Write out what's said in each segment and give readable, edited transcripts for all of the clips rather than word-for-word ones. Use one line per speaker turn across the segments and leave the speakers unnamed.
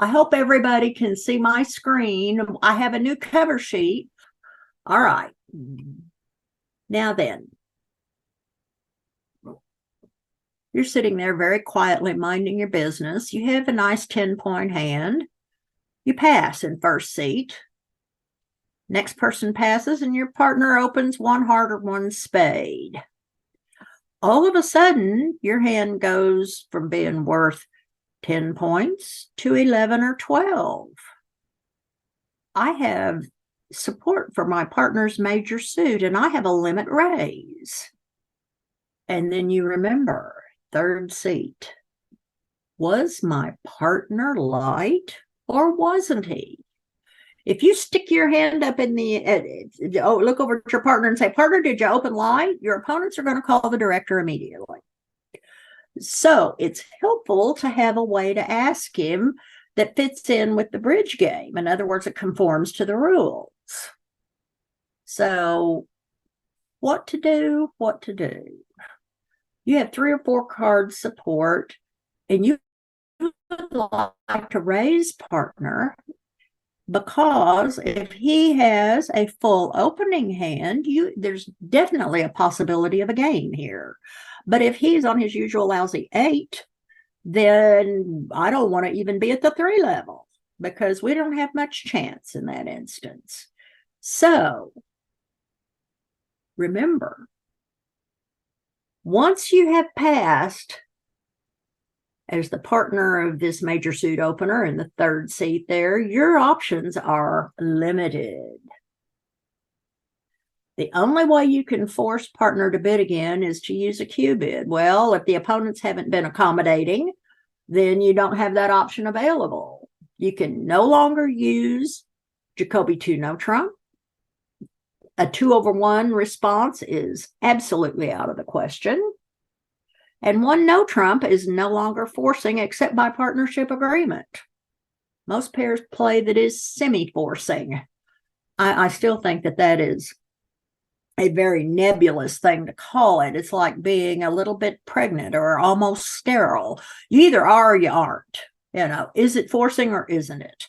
I hope everybody can see my screen. I have a new cover sheet. All right. Now then, you're sitting there very quietly minding your business. You have a nice 10-point hand. You pass in first seat. Next person passes and your partner opens one heart or one spade. All of a sudden, your hand goes from being worth 10 points to 11 or 12. I have support for my partner's major suit and I have a limit raise. And then you remember, third seat. Was my partner light or wasn't he? If you stick your hand up in the, look over at your partner and say, partner, did you open light? Your opponents are going to call the director immediately. So it's helpful to have a way to ask him that fits in with the bridge game. In other words, it conforms to the rules. So what to do? You have 3 or 4 card support, and you would like to raise partner because if he has a full opening hand, there's definitely a possibility of a game here. But if he's on his usual lousy 8, then I don't want to even be at the 3 level because we don't have much chance in that instance. So remember, once you have passed as the partner of this major suit opener in the third seat there, your options are limited. The only way you can force partner to bid again is to use a Q bid. Well, if the opponents haven't been accommodating, then you don't have that option available. You can no longer use Jacoby 2 no trump. A 2/1 response is absolutely out of the question. And 1 no trump is no longer forcing except by partnership agreement. Most pairs play that is semi-forcing. I still think that is a very nebulous thing to call it. It's like being a little bit pregnant or almost sterile. You either are or you aren't. Is it forcing or isn't it?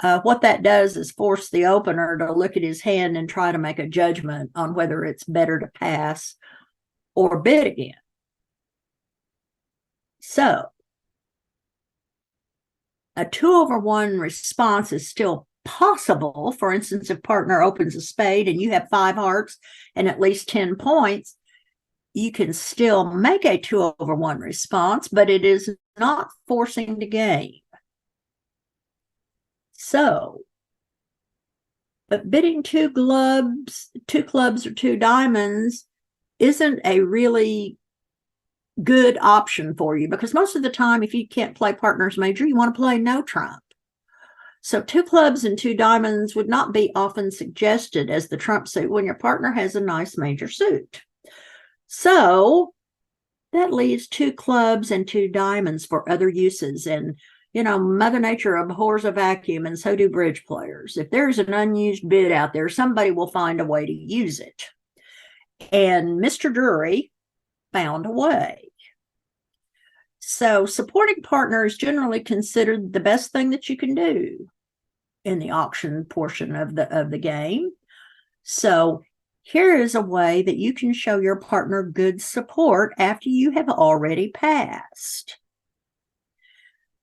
What that does is force the opener to look at his hand and try to make a judgment on whether it's better to pass or bid again. So a 2/1 response is still possible. For instance, if partner opens a spade and you have 5 hearts and at least 10 points, you can still make a 2/1 response, but it is not forcing the game. So, but bidding 2 clubs or 2 diamonds isn't a really good option for you because most of the time, if you can't play partner's major, you want to play no trump. So 2 clubs and 2 diamonds would not be often suggested as the trump suit when your partner has a nice major suit. So that leaves 2 clubs and 2 diamonds for other uses. And, Mother Nature abhors a vacuum, and so do bridge players. If there's an unused bid out there, somebody will find a way to use it. And Mr. Drury found a way. So supporting partner is generally considered the best thing that you can do in the auction portion of the game. So here is a way that you can show your partner good support after you have already passed.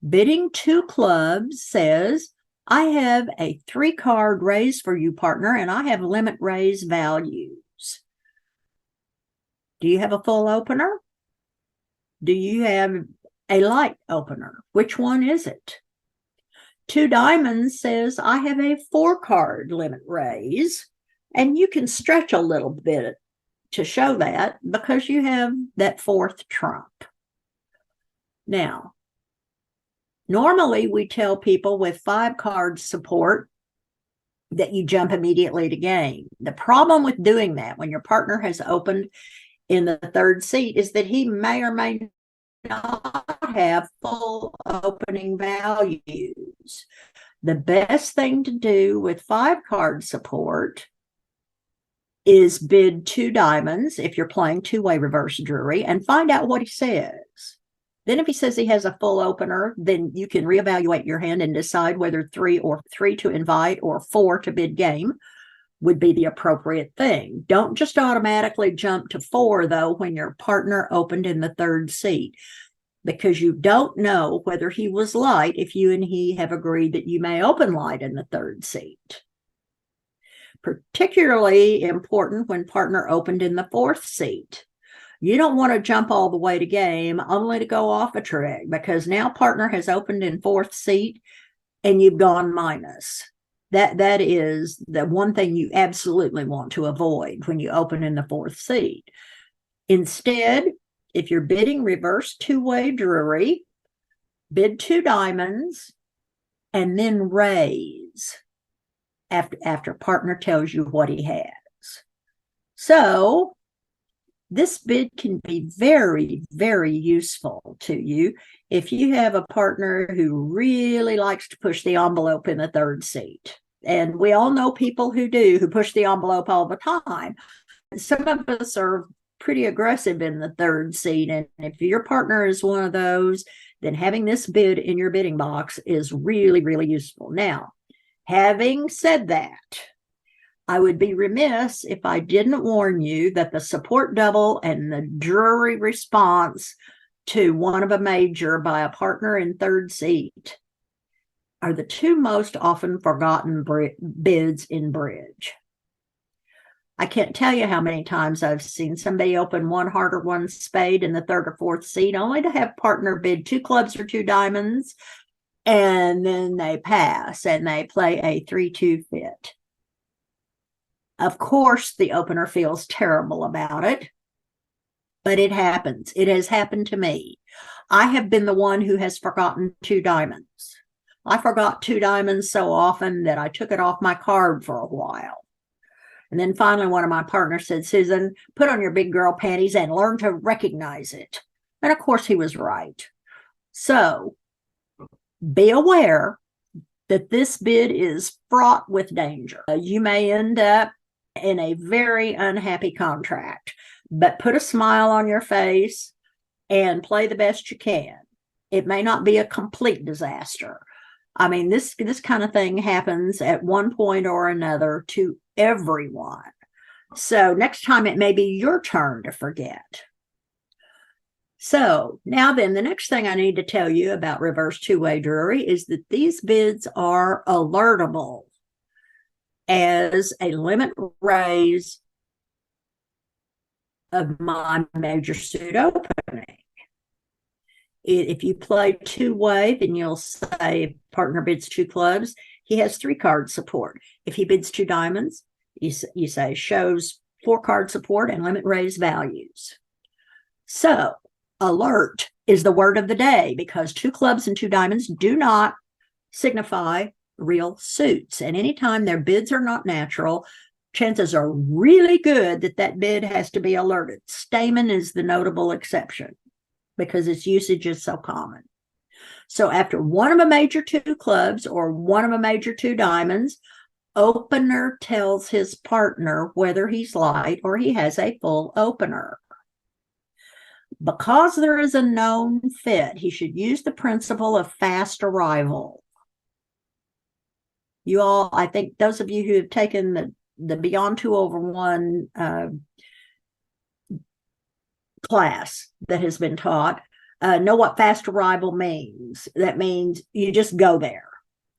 Bidding 2 clubs says, I have a 3-card raise for you, partner, and I have limit raise values. Do you have a full opener? Do you have a light opener? Which one is it? 2 diamonds says, I have a 4-card limit raise, and you can stretch a little bit to show that because you have that 4th trump. Now, normally we tell people with 5-card support that you jump immediately to game. The problem with doing that when your partner has opened in the third seat is that he may or may not have full opening values. The best thing to do with 5-card support is bid 2 diamonds if you're playing two-way reverse Drury and find out what he says. Then if he says he has a full opener, then you can reevaluate your hand and decide whether three to invite or 4 to bid game would be the appropriate thing. Don't just automatically jump to 4, though, when your partner opened in the 3rd seat, because you don't know whether he was light if you and he have agreed that you may open light in the 3rd seat. Particularly important when partner opened in the 4th seat. You don't want to jump all the way to game only to go off a trick, because now partner has opened in 4th seat and you've gone minus. That is the one thing you absolutely want to avoid when you open in the 4th seat. Instead, if you're bidding reverse two-way Drury, bid 2 diamonds and then raise after partner tells you what he has. So this bid can be very, very useful to you if you have a partner who really likes to push the envelope in the 3rd seat. And we all know people who do, who push the envelope all the time. Some of us are pretty aggressive in the 3rd seat. And if your partner is one of those, then having this bid in your bidding box is really, really useful. Now, having said that, I would be remiss if I didn't warn you that the support double and the Drury response to one of a major by a partner in 3rd seat are the 2 most often forgotten bids in bridge. I can't tell you how many times I've seen somebody open 1 heart or 1 spade in the 3rd or 4th seat, only to have partner bid 2 clubs or 2 diamonds, and then they pass and they play a 3-2 fit. Of course, the opener feels terrible about it, but it happens. It has happened to me. I have been the one who has forgotten 2 diamonds. I forgot 2 diamonds so often that I took it off my card for a while. And then finally, one of my partners said, "Susan, put on your big girl panties and learn to recognize it." And of course, he was right. So be aware that this bid is fraught with danger. You may end up in a very unhappy contract, but put a smile on your face and play the best you can. It may not be a complete disaster. I mean, this kind of thing happens at one point or another to everyone. So next time it may be your turn to forget. So now then, the next thing I need to tell you about reverse two-way Drury is that these bids are alertable as a limit raise of my major suit opening. If you play two-way, then you'll say partner bids 2 clubs, he has 3 card support. If he bids 2 diamonds, you say shows 4 card support and limit raise values. So alert is the word of the day, because 2 clubs and 2 diamonds do not signify real suits. And anytime their bids are not natural, chances are really good that that bid has to be alerted. Stamen is the notable exception because its usage is so common. So after one of a major 2 clubs or one of a major 2 diamonds, opener tells his partner whether he's light or he has a full opener. Because there is a known fit, he should use the principle of fast arrival. You all, I think those of you who have taken the Beyond 2/1 class that has been taught know what fast arrival means. That means you just go there.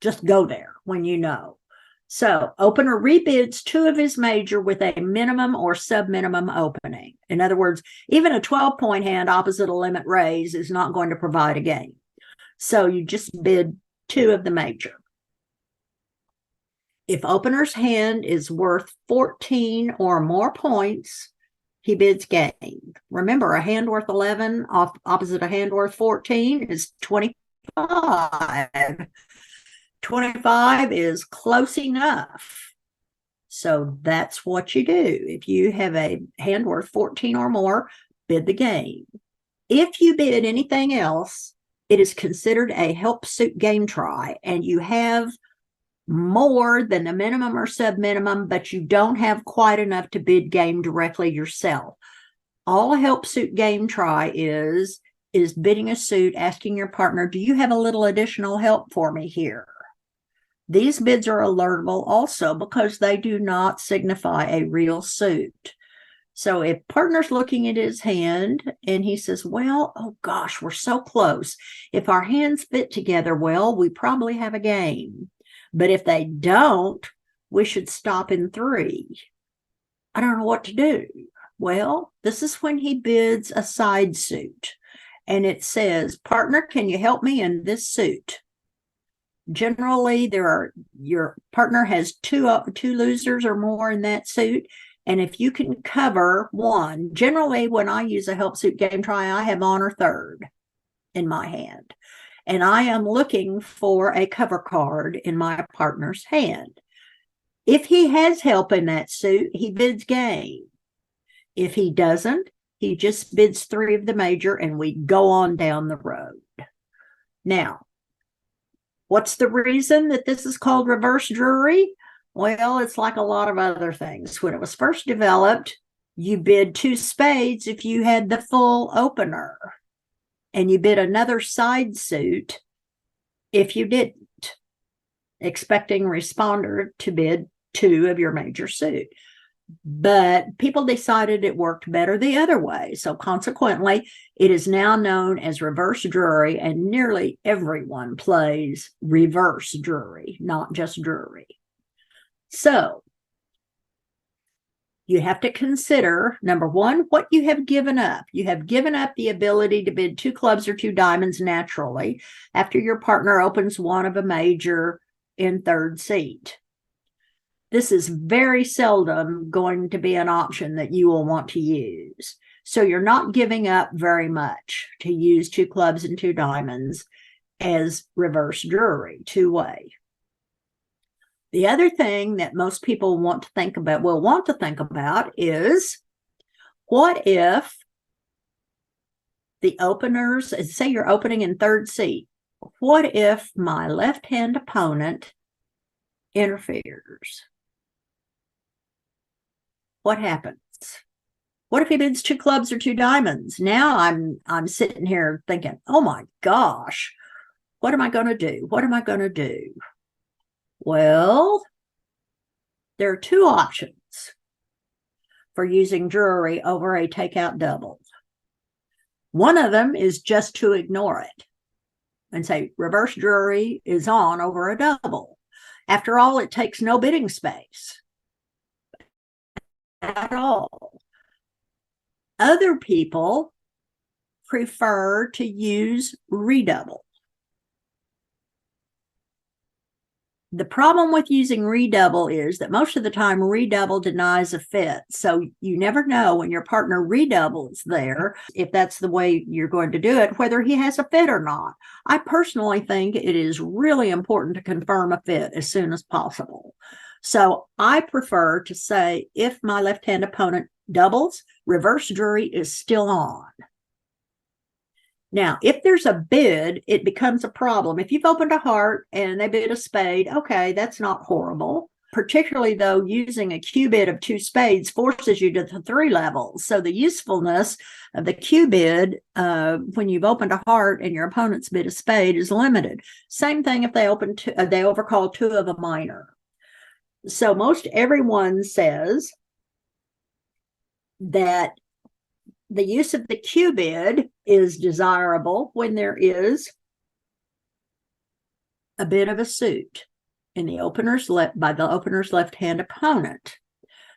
Just go there when you know. So opener rebids 2 of his major with a minimum or sub-minimum opening. In other words, even a 12-point hand opposite a limit raise is not going to provide a gain. So you just bid 2 of the major. If opener's hand is worth 14 or more points, he bids game. Remember, a hand worth 11 opposite a hand worth 14 is 25. 25 is close enough. So that's what you do. If you have a hand worth 14 or more, bid the game. If you bid anything else, it is considered a help suit game try, and you have more than the minimum or sub-minimum, but you don't have quite enough to bid game directly yourself. All a help suit game try is is bidding a suit, asking your partner, do you have a little additional help for me here? These bids are alertable also because they do not signify a real suit. So if partner's looking at his hand and he says, well, oh gosh, we're so close. If our hands fit together well, we probably have a game. But if they don't, we should stop in 3. I don't know what to do. Well, this is when he bids a side suit. And it says, partner, can you help me in this suit? Generally, your partner has two losers or more in that suit. And if you can cover one, generally when I use a help suit game try, I have honor third in my hand. And I am looking for a cover card in my partner's hand. If he has help in that suit, he bids game. If he doesn't, he just bids 3 of the major and we go on down the road. Now, what's the reason that this is called reverse drury? Well, it's like a lot of other things. When it was first developed, you bid 2 spades if you had the full opener, and you bid another side suit if you didn't, expecting responder to bid 2 of your major suit. But people decided it worked better the other way. So consequently, it is now known as reverse drury, and nearly everyone plays reverse drury, not just drury. So you have to consider, number one, what you have given up. You have given up the ability to bid 2 clubs or 2 diamonds naturally after your partner opens one of a major in 3rd seat. This is very seldom going to be an option that you will want to use. So you're not giving up very much to use 2 clubs and 2 diamonds as reverse drury, 2-way. The other thing that most people want to think about is, what if the openers, say you're opening in 3rd seat, what if my left-hand opponent interferes? What happens? What if he bids 2 clubs or 2 diamonds? Now I'm sitting here thinking, oh my gosh, what am I going to do? What am I going to do? Well, there are 2 options for using drury over a takeout double. One of them is just to ignore it and say reverse drury is on over a double. After all, it takes no bidding space at all. Other people prefer to use redouble. The problem with using redouble is that most of the time redouble denies a fit. So you never know when your partner redoubles there, if that's the way you're going to do it, whether he has a fit or not. I personally think it is really important to confirm a fit as soon as possible. So I prefer to say, if my left-hand opponent doubles, reverse drury is still on. Now, if there's a bid, it becomes a problem. If you've opened a heart and they bid a spade, okay, that's not horrible. Particularly, though, using a Q bid of 2 spades forces you to the 3 levels. So the usefulness of the Q bid when you've opened a heart and your opponent's bid a spade is limited. Same thing if they they overcall 2 of a minor. So most everyone says that the use of the Q bid is desirable when there is a bid of a suit in the by the opener's left-hand opponent.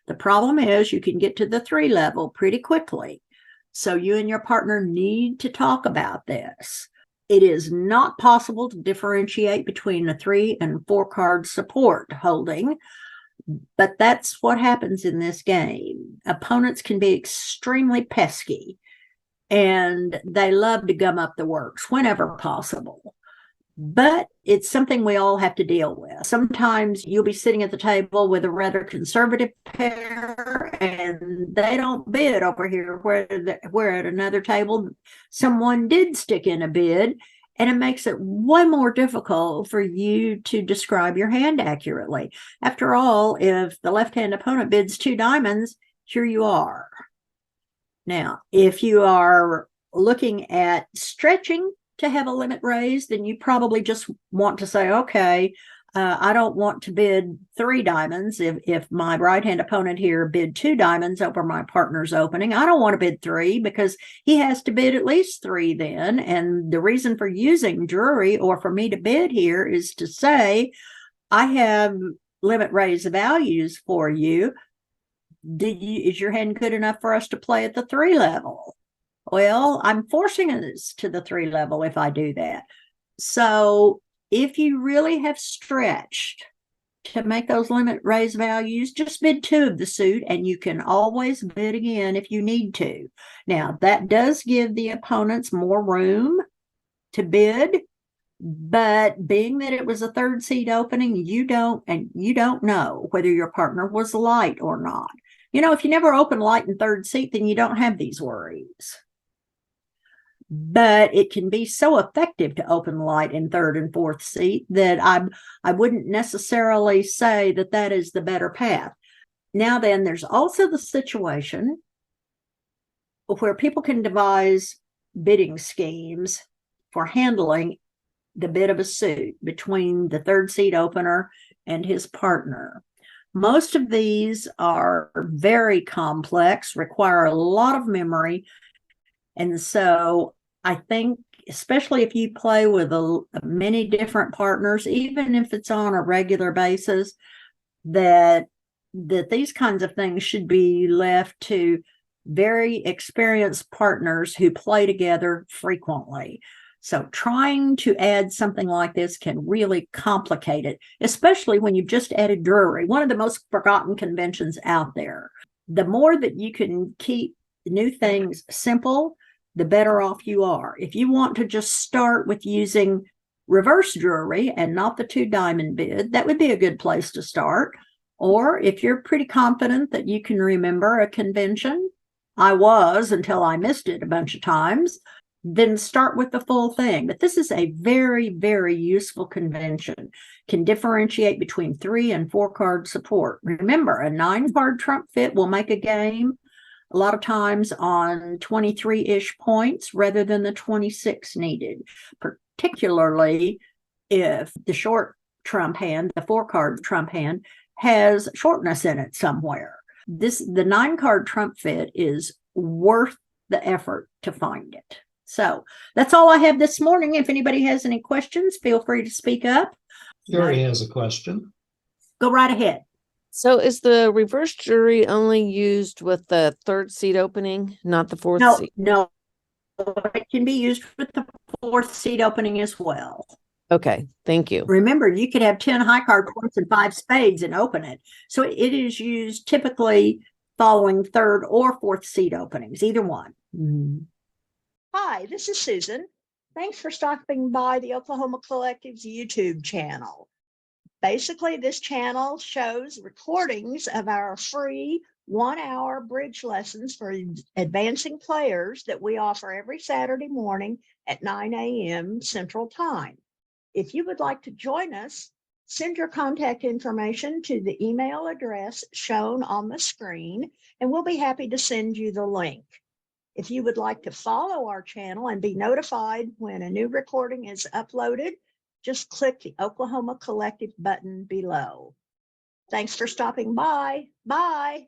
The problem is you can get to the 3 level pretty quickly. So you and your partner need to talk about this. It is not possible to differentiate between a 3 and 4 card support holding, but that's what happens in this game. Opponents can be extremely pesky, and they love to gum up the works whenever possible. But it's something we all have to deal with. Sometimes you'll be sitting at the table with a rather conservative pair, and they don't bid over here, where at another table someone did stick in a bid, and it makes it way more difficult for you to describe your hand accurately. After all, if the left-hand opponent bids 2 diamonds, here you are. Now, if you are looking at stretching to have a limit raised, then you probably just want to say, okay, I don't want to bid 3 diamonds. If my right-hand opponent here bid 2 diamonds over my partner's opening, I don't want to bid 3 because he has to bid at least 3 then. And the reason for using Drury or for me to bid here is to say, I have limit raise values for you. Is your hand good enough for us to play at the 3 level? Well, I'm forcing us to the 3 level if I do that. So if you really have stretched to make those limit raise values, just bid 2 of the suit, and you can always bid again if you need to. Now, that does give the opponents more room to bid, but being that it was a 3rd seed opening, you don't know whether your partner was light or not. If you never open light in 3rd seat, then you don't have these worries. But it can be so effective to open light in 3rd and 4th seat that I wouldn't necessarily say that that is the better path. Now then, there's also the situation where people can devise bidding schemes for handling the bid of a suit between the 3rd seat opener and his partner. Most of these are very complex, require a lot of memory. And so I think, especially if you play with many different partners, even if it's on a regular basis, that these kinds of things should be left to very experienced partners who play together frequently. So trying to add something like this can really complicate it, especially when you've just added Drury, one of the most forgotten conventions out there. The more that you can keep new things simple, the better off you are. If you want to just start with using reverse Drury and not the 2 diamond bid, that would be a good place to start. Or if you're pretty confident that you can remember a convention, I was until I missed it a bunch of times, then start with the full thing. But this is a very, very useful convention. Can differentiate between 3 and 4 card support. Remember, a 9 card trump fit will make a game a lot of times on 23-ish points rather than the 26 needed, particularly if the short trump hand, the 4 card trump hand, has shortness in it somewhere. The 9 card trump fit is worth the effort to find it. So that's all I have this morning. If anybody has any questions, feel free to speak up.
Sherry has a question.
Go right ahead.
So is the reverse Drury only used with the 3rd seat opening, not the 4th seat?
No, it can be used with the 4th seat opening as well.
Okay, thank you.
Remember, you could have 10 high card points and 5 spades and open it. So it is used typically following 3rd or 4th seat openings, either one.
Mm-hmm.
Hi, this is Susan. Thanks for stopping by the Oklahoma Collective's YouTube channel. Basically, this channel shows recordings of our free 1-hour bridge lessons for advancing players that we offer every Saturday morning at 9 a.m. Central Time. If you would like to join us, send your contact information to the email address shown on the screen, and we'll be happy to send you the link. If you would like to follow our channel and be notified when a new recording is uploaded, just click the Oklahoma Collective button below. Thanks for stopping by. Bye.